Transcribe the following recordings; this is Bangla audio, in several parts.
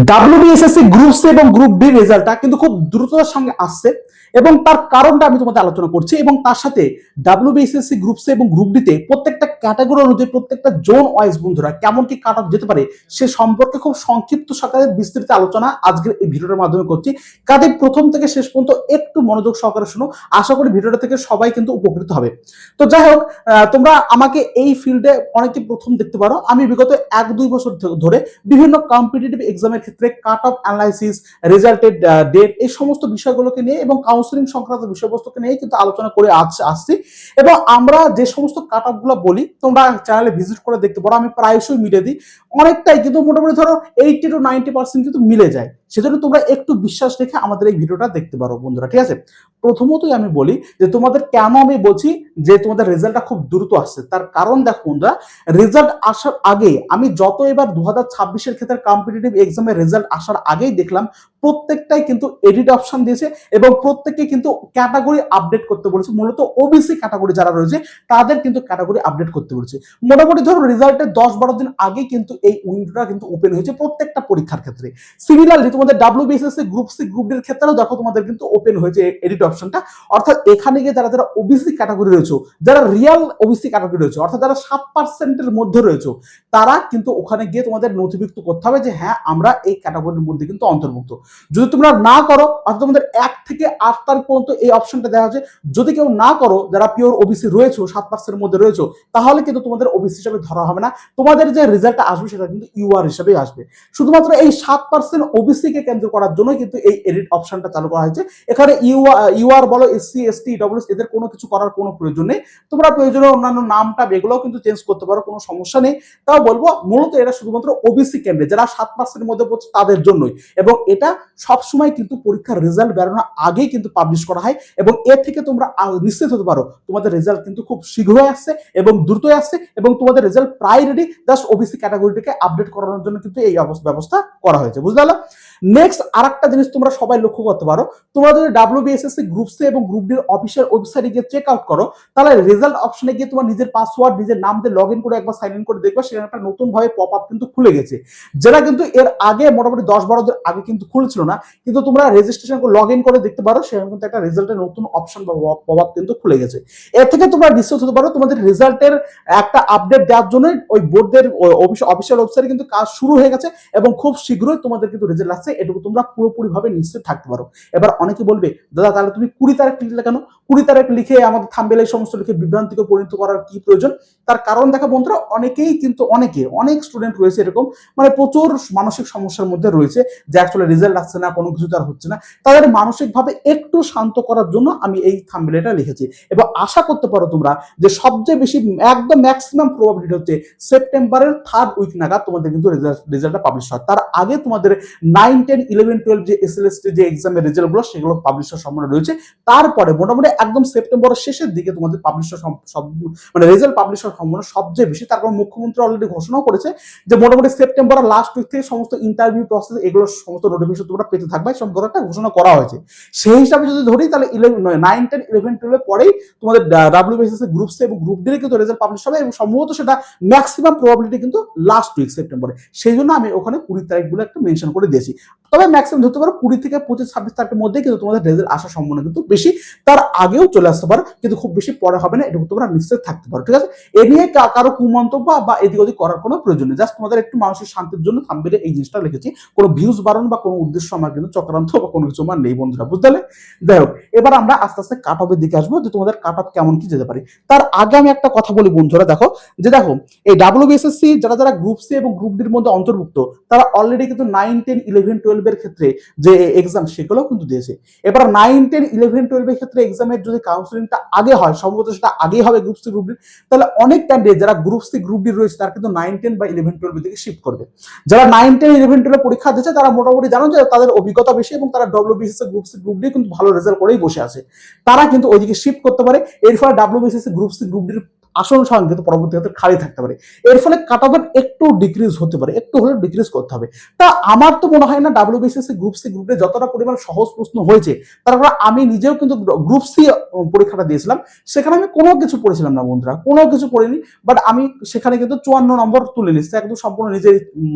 ডাব্লিউবিএসএসসি গ্রুপ সি এবং গ্রুপ ডি রেজাল্টটা কিন্তু খুব দ্রুততার সঙ্গে আসছে এবং তার কারণটা আমি তোমাদের আলোচনা করছি এবং তার সাথে ডাব্লিউবিএসএসসি গ্রুপ সি এবং গ্রুপ ডি তে প্রত্যেকটা ক্যাটাগরি অনুযায়ী প্রত্যেকটা জোন ওয়াইজ বন্ধুরা কেমন কি কাট অফ যেতে পারে সে সম্পর্কে খুব সংক্ষিপ্ত সাকারে বিস্তৃত আলোচনা আজকের এই ভিডিওটার মাধ্যমে করছি। কাজে প্রথম থেকে শেষ পর্যন্ত একটু মনোযোগ সহকারে শুনো, আশা করি ভিডিওটা থেকে সবাই কিন্তু উপকৃত হবে। তো যাই হোক, তোমরা আমাকে এই ফিল্ডে অনেকে প্রথম দেখতে পারো। আমি বিগত 1-2 বছর ধরে বিভিন্ন কম্পিটিটিভ এক্সামের ক্ষেত্রে কাট অফ অ্যানালাইসিস, রেজাল্টের ডেট, এই সমস্ত বিষয়গুলোকে নিয়ে এবং কাউন্সিলিং সংক্রান্ত বিষয়বস্তুকে নিয়ে কিন্তু আলোচনা করে আসছি। এবং আমরা যে সমস্ত কাট অফ গুলো বলি তোমরা চ্যানেলে ভিজিট করে দেখতে পারো, আমি প্রায়শই মিলে দিই। অনেকটাই কিন্তু মোটামুটি ধরো 80-90% কিন্তু মিলে যায়। সেজন্য তোমরা একটু বিশ্বাস রেখে আমাদের এই ভিডিওটা দেখতে পারো বন্ধুরা, ঠিক আছে? প্রথমতই আমি বলি যে তোমাদের কেন আমি বলছি যে তোমাদের রেজাল্টটা খুব দ্রুত আসছে, তার কারণ দেখো বন্ধুরা, রেজাল্ট আসার আগে আমি যত এবার 2026-এর ক্ষেত্রে কম্পিটিটিভ এক্সামের রেজাল্ট আসার আগেই দেখলাম প্রত্যেকটাই কিন্তু এডিট অপশন দিয়েছে এবং প্রত্যেককে কিন্তু ক্যাটাগরি আপডেট করতে বলেছে। মূলত ওবিসি ক্যাটাগরি যারা রয়েছে তাদের কিন্তু ক্যাটাগরি আপডেট করতে বলেছে। মোটামুটি ধরো রেজাল্টের 10-12 দিন আগে কিন্তু এই উইন্ডোটা কিন্তু ওপেন হয়েছে প্রত্যেকটা পরীক্ষার ক্ষেত্রে। সিমিলারলি তোমাদের WBSSC group C group D এর ক্ষেত্রেও দেখো তোমাদের কিন্তু ওপেন হয়েছে এডিট অপশনটা। অর্থাৎ এখানে গিয়ে যারা যারা ওবিসি ক্যাটাগরি রয়েছে, যারা রিয়াল ওবিসি ক্যাটাগরি রয়েছে, অর্থাৎ যারা 7%-এর মধ্যে রয়েছে, তারা কিন্তু ওখানে গিয়ে তোমাদের নথিভুক্ত করতে হবে যে হ্যাঁ আমরা এই ক্যাটাগরির মধ্যে কিন্তু অন্তর্ভুক্ত। যদি তোমরা না করো, অর্থাৎ তোমাদের 1 থেকে 8 তারিখ পর্যন্ত এই অপশনটা দেওয়া হচ্ছে। যদি কেউ না করো, যারা পিওর ওবিসি রয়েছে, 7%-এর মধ্যে রয়েছে, তাহলে কিন্তু তোমাদের ওবিসি হিসাবে ধরা হবে না। তোমাদের যে রেজাল্টটা আসবে সেটা কিন্তু ইউআর হিসাবেই আসবে। শুধুমাত্র এই 7% ওবিসি কে কেন্দ্র করার জন্য কিন্তু এই এডিট অপশনটা চালু করা হয়েছে। এখানে ইউআর বলো, এসসি এসটি ডব্লিউএস এদের কোনো কিছু করার কোনো প্রয়োজন নেই। তোমরা প্রয়োজনে অন্যান্য নামটা এগুলোও কিন্তু চেঞ্জ করতে পারো, কোনো সমস্যা নেই। তাও বলবো মূলত এটা শুধুমাত্র ওবিসি কেন্দ্রে যারা 7%-এর মধ্যে পড়ছে তাদের জন্যই। এবং এটা সবসময় কিন্তু পরীক্ষার রেজাল্ট বেরোনোর আগেই কিন্তু পাবলিশ করা হয় এবং এর থেকে তোমরা নিশ্চিত হতে পারো তোমাদের রেজাল্ট কিন্তু খুব শীঘ্রই আসছে এবং দ্রুতই আসছে এবং তোমাদের রেজাল্ট প্রায় রেডি। জাস্ট ওবিসি ক্যাটাগরিটাকে আপডেট করানোর জন্য কিন্তু এই ব্যবস্থা করা হয়েছে, বুঝতে পারলে? নেক্সট আরেকটা জিনিস তোমরা সবাই লক্ষ্য করতে পারো, তোমরা যদি ডাব্লিউবিএসএসসি গ্রুপ সি এবং গ্রুপ ডি এর অফিসিয়াল ওয়েবসাইটে গিয়ে চেক আউট করো, তাহলে রেজাল্ট অপশনে গিয়ে তোমার নিজের পাসওয়ার্ড, নিজের নাম দিয়ে লগ ইন করে একবার সাইন ইন করে দেখবে, সেখানে একটা নতুন ভাবে পপ আপ কিন্তু খুলে গেছে। যেটা কিন্তু এর আগে মোটামুটি 10-12 দিন আগে কিন্তু খুলেছিল না, কিন্তু তোমরা রেজিস্ট্রেশন করে লগ ইন করে দেখতে পারো, সেখানে কিন্তু একটা রেজাল্টের নতুন অপশন বা পপ আপ কিন্তু খুলে গেছে। এর থেকে তোমরা নিশ্চিত হতে পারো তোমাদের রেজাল্টের একটা আপডেট দেওয়ার জন্য ওই বোর্ডের অফিসিয়াল ওয়েবসাইটে কিন্তু কাজ শুরু হয়ে গেছে এবং খুব শীঘ্রই তোমাদের কিন্তু রেজাল্ট আসছে, এটুকু তোমরা পুরোপুরি ভাবে নিশ্চিত থাকতে পারো। এবার অনেকে বলবে দাদা তাহলে তুমি 20 তারিখ লিখলে কেন? 20 তারিখ লিখে আমাদের থাম্বনেল এই সমস্ত লিখে বিভ্রান্তিকে পরিণত করার কি প্রয়োজন? তার কারণ দেখা বন্ধুরা, অনেকেই কিন্তু অনেক স্টুডেন্ট রয়েছে এরকম, মানে প্রচুর মানসিক সমস্যার মধ্যে রয়েছে যে অ্যাকচুয়ালি রেজাল্ট আসছে না, কোনো কিছু তার হচ্ছে না। তাদের মানসিকভাবে একটু শান্ত করার জন্য আমি এই থাম্বনেলটা লিখেছি এবং আশা করতে পারো তোমরা যে সবচেয়ে বেশি একদম ম্যাক্সিমাম প্রবাবিলিটি হচ্ছে সেপ্টেম্বরের 3rd উইক নাগাদ তোমাদের কিন্তু রেজাল্টটা পাবলিশ হয়। তার আগে তোমাদের 9, 10, 11, 12 যে এসএলএসটি যে এক্সামের রেজাল্টগুলো সেগুলো পাবলিশ হওয়ার সম্ভাবনা রয়েছে। তারপরে মোটামুটি একদম সেপ্টেম্বরের শেষের দিকে তোমাদের পাবলিশ সব মানে রেজাল্ট পাবলিশ হওয়ার সম্ভাবনা সবচেয়ে বেশি। তারপর মুখ্যমন্ত্রী অলরেডি ঘোষণা করেছে যে মোটামুটি সেপ্টেম্বরের লাস্ট উইক থেকে সমস্ত ইন্টারভিউ প্রসেস এগুলো সমস্ত নোটিফিকেশন তোমরা পেতে থাকবে, সম্পর্কে একটা ঘোষণা করা হয়েছে। সেই হিসাবে যদি ধরি তাহলে 9, 10, 11, 12 পরেই তোমাদের ডাব্লিউবিএসএসসি গ্রুপ সি এবং গ্রুপ ডি কিন্তু রেজাল্ট পাবলিশ হবে এবং সম্ভবত সেটা ম্যাক্সিমাম প্রবাবিলিটি কিন্তু লাস্ট উইক সেপ্টেম্বরে। সেই জন্য আমি ওখানে 20 তারিখ বলে একটা মেনশন করে দিয়েছি। তবে ম্যাক্সিমাম ধরতে পারো 20 থেকে 25-26 তারিখের মধ্যে কিন্তু তোমাদের রেজাল্ট আসার সম্ভাবনা কিন্তু বেশি। তার আগেও চলে আসতে পারে, কিন্তু খুব বেশি পরে হবে না, এটুকু তোমরা নিশ্চিত থাকতে পারো, ঠিক আছে? এ নিয়ে কারো কুমন্তব্য বা এদিক ওদিক করার কোনো প্রয়োজন নেই। জাস্ট তোমাদের একটু মানসিক শান্তির জন্য থাম্বনেলে এই জিনিসটা লিখেছি। কোনো ভিউজ বাড়ানো বা কোনো উদ্দেশ্য আমার কিন্তু চক্রান্ত বা কোনো কিছু আমার নেই বন্ধুরা, বুঝতে পারলে? যাই হোক, এবার আমরা আস্তে আস্তে কাট অফের দিকে আসবো যে তোমাদের কাট অফ কেমন কি যেতে পারে। তার আগে আমি একটা কথা বলি বন্ধুরা, দেখো এই ডাব্লিউবিএসএসসি যারা গ্রুপ সি এবং গ্রুপ ডির মধ্যে অন্তর্ভুক্ত, তারা অলরেডি কিন্তু 9, 10, 11, 12 এর ক্ষেত্রে যে এক্সাম সেগুলো কিন্তু দিয়েছে। এবার 9, 10, 11, 12 এর ক্ষেত্রে এক্সামের যদি কাউন্সিলিংটা আগে হয়, সম্ভবত সেটা আগেই হবে গ্রুপ সি গ্রুপ ডি, তাহলে অনেক ক্যান্ডিডেট যারা গ্রুপ সি গ্রুপ ডি রয়েছে তারা কিন্তু 9, 10 বা 11, 12 দিকে শিফট করবে। যারা 9, 10, 11, 12 পরীক্ষা দিচ্ছে তারা মোটামুটি জানো যে তাদের অভিজ্ঞতা বেশি এবং তারা WBSSC group C group D কিন্তু ভালো রেজাল্ট করেই বসে আছে, তারা কিন্তু ওইদিকে শিফট করতে পারে। এর ফলে ডাব্লিউবিএসএসসি গ্রুপ সি গ্রুপ ডির আসন সংখ্যা কিন্তু পরবর্তী ক্ষেত্রে খালি থাকতে পারে। এর ফলে কাট অফ একটু ডিক্রিজ হতে পারে, একটু হলেও ডিক্রিজ করতে হবে। তা আমার তো মনে হয় না WBCS গ্রুপ সি গ্রুপে যতটা পরিমাণ সহজ প্রশ্ন হয়েছে, তারপর আমি নিজেও কিন্তু গ্রুপ সি পরীক্ষাটা দিয়েছিলাম, সেখানে আমি কোনো কিছু পড়েছিলাম না বন্ধুরা, কোনো কিছু পড়িনি, বাট আমি সেখানে কিন্তু 54 নম্বর তুলে নিচ্ছি, একদম সম্পূর্ণ নিজেই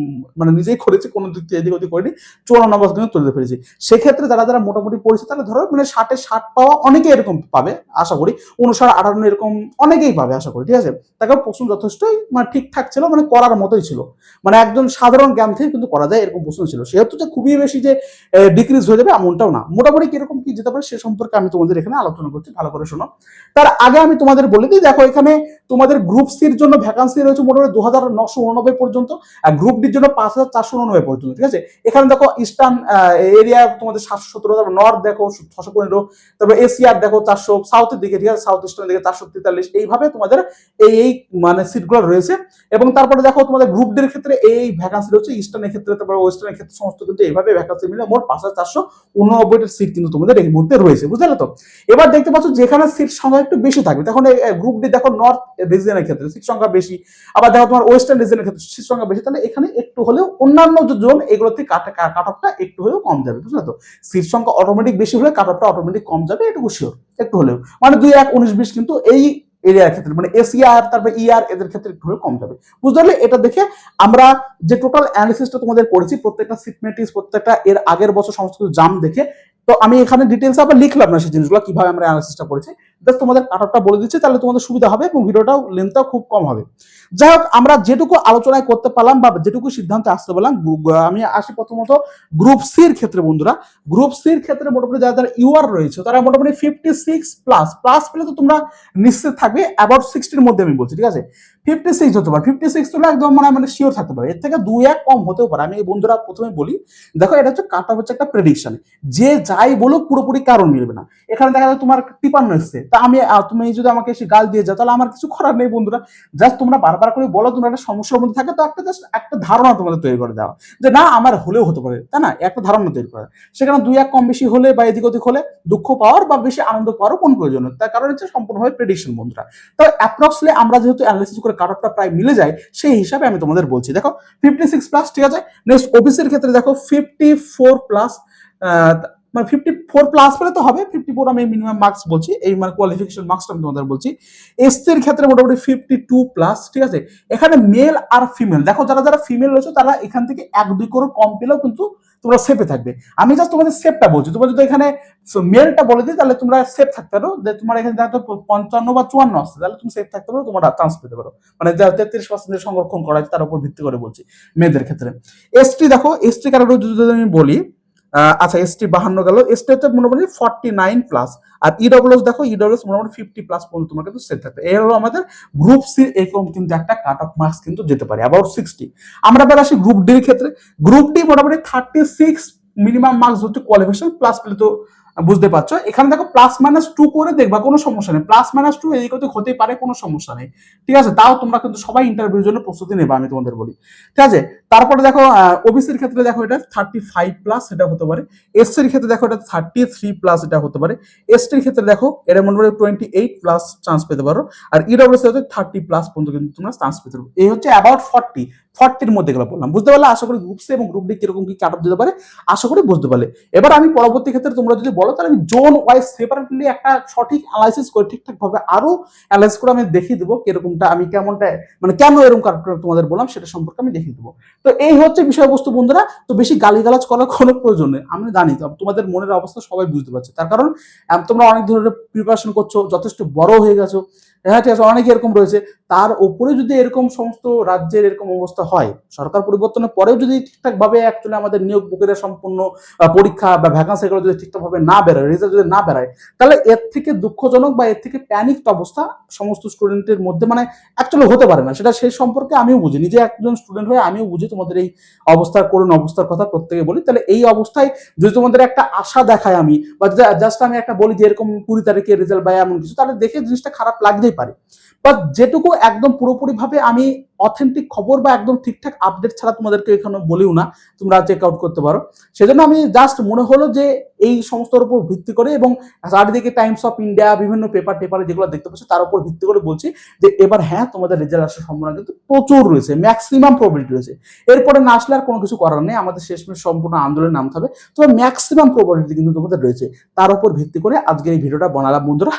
মানে নিজেই করেছি, কোনো দিক থেকে এদিক ওদিক করিনি, 54 নম্বর কিন্তু তুলে পেরেছি। সেক্ষেত্রে যারা যারা মোটামুটি পড়েছে তাহলে ধরো মানে 60-এ 60 পাওয়া অনেকে এরকম পাবে আশা করি, 59-58 এরকম অনেকেই পাবে আশা করি, ঠিক আছে। তাকে প্রশ্ন যথেষ্টই মানে ঠিকঠাক ছিল, মানে করার মতোই ছিল, মানে একজন সাধারণ জ্ঞান থেকে কিন্তু করা যায় এরকম প্রশ্ন ছিল। সেহেতু যে খুবই বেশি যে ডিক্রিজ হয়ে যাবে এমনটাও না, মোটামুটি কিরকম কি যেতে পারে সে সম্পর্কে আমি তোমাদের এখানে আলোচনা করছি, ভালো করে শোনো। তার আগে আমি তোমাদের বলে দিই, দেখো এখানে তোমাদের গ্রুপ সির জন্য ভ্যাকান্সি রয়েছে মোটামুটি 2989 পর্যন্ত, আর গ্রুপ ডির জন্য 5499 পর্যন্ত, ঠিক আছে। এখানে দেখো ইস্টার্ন এরিয়া তোমাদের 717, তারপর নর্থ দেখো 615, তারপর এশিয়ার দেখো 400, সাউথের দিকে, ঠিক আছে, সাউথ ইস্টার্নের দিকে 443, এইভাবে তোমাদের এই মানে সিটগুলো রয়েছে। এবং তারপরে দেখো তোমাদের গ্রুপ ডির ক্ষেত্রে এই ভ্যাকান্সি রয়েছে, ইস্টার্নের ক্ষেত্রে তারপর ওয়েস্টার্নের ক্ষেত্রে সমস্ত কিন্তু এইভাবে ভ্যাকান্সি মিলে মোট 5489টা সিট কিন্তু তোমাদের এই মুহূর্তে রয়েছে, বুঝলে তো। এবার দেখতে পাচ্ছ যেখানে সিট সংখ্যা একটু বেশি থাকবে, তখন গ্রুপ ডি দেখো নর্থ রিজনের ক্ষেত্রে সিট সংখ্যা বেশি, আবার দেখো তোমার ওয়েস্টার্ন রিজনের ক্ষেত্রে সিট সংখ্যা বেশি, তাহলে এখানে একটু হলেও অন্যান্য যে জোন এগুলো থেকে কাট অফটা একটু হলেও কম যাবে, বুঝলে তো। সিট সংখ্যা অটোমেটিক বেশি হলে কাট অফটা অটোমেটিক কম যাবে, এটুকু শিওর, একটু হলেও, মানে 2-1-19-20 কিন্তু এই এরিয়ার ক্ষেত্রে মানে এসিআর তারপর ইআর এদের ক্ষেত্রে একটু হলেও কম যাবে, বুঝতে পারলে। এটা দেখে আমরা যে টোটাল অ্যানালিসিসটা তোমাদের করেছি, প্রত্যেকটা সিট ম্যাট্রিক্স, প্রত্যেকটা এর আগের বছর সমস্ত কিছু জাম দেখে, তো আমি এখানে ডিটেলস আবার লিখলাম না সেই জিনিসগুলো কিভাবে আমরা অ্যানালিসিসটা করেছি, জাস্ট তোমাদের কাট অফটা বলে দিচ্ছি, তাহলে তোমাদের সুবিধা হবে এবং ভিডিওটাও লেন্থটাও খুব কম হবে। যাই হোক, আমরা যেটুকু আলোচনায় করতে পারলাম বা যেটুকু সিদ্ধান্তে আসতে পারলাম, আমি আসি প্রথমত গ্রুপ সির ক্ষেত্রে বন্ধুরা। গ্রুপ সির ক্ষেত্রে মোটামুটি যারা যারা ইউআর রয়েছে তারা মোটামুটি 56 প্লাস প্লাস পেলে তো তোমরা নিশ্চিত থাকবে অ্যাবাউট 60-এর মধ্যে আমি বলছি, ঠিক আছে। 56 হতে পারে, 56 হলে একদম মানে শিওর থাকতে পারে, এর থেকে 2-1 কম হতেও পারে। আমি বন্ধুরা প্রথমে বলি, দেখো এটা হচ্ছে কাট অফ, হচ্ছে একটা প্রেডিকশন, যে যাই বলুক পুরোপুরি কারণ মিলবে না। এখানে দেখা যায় তোমার 53 এসছে, তা তুমি যদি আমাকে এসে গাল দিয়ে যাও তাহলে আমার কিছু করার নেই বন্ধুরা। জাস্ট তোমরা বারবার করে বলো তোমরা একটা সমস্যার মধ্যে থাকে, তো একটা জাস্ট একটা ধারণা তোমাদের তৈরি করে দেওয়া যে না আমার হলেও হতে পারে, তাই না, একটা ধারণা তৈরি করা। সেখানে 2-1 কম বেশি হলে বা এদিক ওদিক হলে দুঃখ পাওয়ার বা বেশি আনন্দ পাওয়ারও কোন প্রয়োজন নেই, তার কারণ হচ্ছে সম্পূর্ণভাবে প্রেডিকশন বন্ধুরা। তো অ্যাপ্রক্সলি আমরা যেহেতু অ্যানালিসিস করে কাট অফটা প্রায় মিলে যায়, সেই হিসাবে আমি তোমাদের বলছি। দেখো 56 প্লাস, ঠিক আছে। নেক্সট ওবিসির ক্ষেত্রে দেখো 54 প্লাস, মানে 54 প্লাস পেলে তো হবে, 54 আমি মিনিমাম মার্কস বলছি, এই মানে কোয়ালিফিকেশন মার্কসটা আমি তোমাদের বলছি। এসসির ক্ষেত্রে মোটামুটি 52 প্লাস, ঠিক আছে। এখানে মেল আর ফিমেল, দেখো যারা যারা ফিমেল রয়েছে তারা এখান থেকে 1-2 করে কম পেলেও কিন্তু তোমরা সেফে থাকবে। আমি জাস্ট তোমাদের সেফটা বলছি, তোমরা যদি এখানে মেলটা বলে দিই তাহলে তোমরা সেফ থাকতে পারো, যে তোমার এখানে দেখো 55 বা 54 আসছে, তাহলে তুমি সেফ থাকতে পারো, তোমরা চান্স পেতে পারো, মানে যা 33% সংরক্ষণ করা আছে তার উপর ভিত্তি করে বলছি মেয়েদের ক্ষেত্রে। এসটি দেখো, এসটি ক্যাটাগরি যদি আমি বলি, আচ্ছা এসটি 52 গেল, এসটি হচ্ছে মোটামুটি 49 প্লাস, আর ইডব্লিউএস দেখো, ইডব্লিউএস মোটামুটি 50 প্লাস পর্যন্ত তোমার কিন্তু সেট থাকবে। এই হলো আমাদের গ্রুপ সি, এরকম কিন্তু একটা কাট অফ মার্কস কিন্তু যেতে পারে অ্যাবাউট 60। আমরা এবার আসি গ্রুপ ডির ক্ষেত্রে। গ্রুপ ডি মোটামুটি 36 মিনিমাম মার্কস হচ্ছে কোয়ালিফিকেশন, প্লাস পেলে তো বুঝতে পারছো। এখানে দেখো +-2 করে দেখবা, কোনো সমস্যা নেই, +-2 এদিক ওদিক হতেই পারে, কোনো সমস্যা নেই, ঠিক আছে। তাও তোমরা কিন্তু সবাই ইন্টারভিউর জন্য প্রস্তুতি নেবা, আমি তোমাদের বলি, ঠিক আছে। তারপরে দেখো ওবিসির ক্ষেত্রে দেখো এটা 35 প্লাস, এটা হতে পারে। এসসির ক্ষেত্রে দেখো এটা 33 প্লাস, এটা হতে পারে। এসটির ক্ষেত্রে দেখো এটা মোটামুটি 28 প্লাস চান্স পেতে পারো, আর ইডব্লিউএস এর 30 প্লাস পর্যন্ত কিন্তু তোমরা চান্স পেতে পারো। এই হচ্ছে অ্যাবাউট 40-40-এর মধ্যে গেলে বললাম, বুঝতে পারলে। আশা করি গ্রুপ সি এবং গ্রুপ ডি কিরকম কি কাট অফ দিতে পারে আশা করি বুঝতে পারলে। এবার আমি পরবর্তী ক্ষেত্রে তোমরা যদি বলো তাহলে আমি জোন ওয়াইজ সেপারেটলি একটা সঠিক অ্যানালাইসিস করে ঠিকঠাক ভাবে আরো অ্যানালাইসিস করে আমি দেখিয়ে দেবো কিরকমটা, আমি কেমনটা মানে কেন এরকম কাট তোমাদের বললাম সেটা সম্পর্কে আমি দেখিয়ে দেবো। তো এই হচ্ছে বিষয়বস্তু বন্ধুরা। তো বেশি গালিগালাজ করার কোনো প্রয়োজন নেই, আমি জানি তো তোমাদের মনের অবস্থা সবাই বুঝতে পারছে, তার কারণ তোমরা অনেক ধরনের প্রিপারেশন করছো, যথেষ্ট বড় হয়ে গেছো, হ্যাঁ ঠিক আছে, অনেকে এরকম রয়েছে। তার উপরে যদি এরকম সমস্ত রাজ্যের এরকম অবস্থা হয়, সরকার পরিবর্তনের পরেও যদি ঠিকঠাক ভাবে অ্যাকচুয়ালি আমাদের নিয়োগ প্রক্রিয়া সম্পূর্ণ পরীক্ষা বা ভ্যাকান্সি এগুলো যদি ঠিকঠাক ভাবে না বেরোয়, রেজাল্ট যদি না বেরোয়, তাহলে এর থেকে দুঃখজনক বা এর থেকে প্যানিকড অবস্থা সমস্ত স্টুডেন্টের মধ্যে মানে অ্যাকচুয়ালি হতে পারে না। সেটা সেই সম্পর্কে আমিও বুঝি, নিজে একজন স্টুডেন্ট হয়ে আমিও বুঝি তোমাদের এই অবস্থার করুণ অবস্থার কথা প্রত্যেকে বলি। তাহলে এই অবস্থায় যদি তোমাদের একটা আশা দেখায় আমি, বা জাস্ট আমি একটা বলি যে এরকম 20 তারিখে রেজাল্ট বা এমন কিছু, তাহলে দেখে জিনিসটা খারাপ লাগতেই পারে। বাট যেটুকু একদম পুরোপুরি ভাবে আমি অথেন্টিক খবর বা একদম ঠিকঠাক আপডেট ছাড়া তোমাদেরকে এখানে বলিও না, তোমরা চেক আউট করতে পারো। সেজন্য আমি জাস্ট মনে হলো যে এই সমস্তর উপর ভিত্তি করে এবং চারিদিকে টাইমস অফ ইন্ডিয়া বিভিন্ন পেপার টেপারে যেগুলো দেখতে পাচ্ছি তার উপর ভিত্তি করে বলছি যে এবার হ্যাঁ তোমাদের রেজাল্ট আসার সম্ভাবনা কিন্তু প্রচুর রয়েছে, ম্যাক্সিমাম প্রবাবিলিটি রয়েছে। এরপরে না আসলে আর কোনো কিছু করার নেই, আমাদের শেষমেশ সম্পূর্ণ আন্দোলনে নামতে হবে। তবে ম্যাক্সিমাম প্রবাবিলিটি কিন্তু তোমাদের রয়েছে, তার উপর ভিত্তি করে আজকের এই ভিডিওটা বানালাম বন্ধুরা।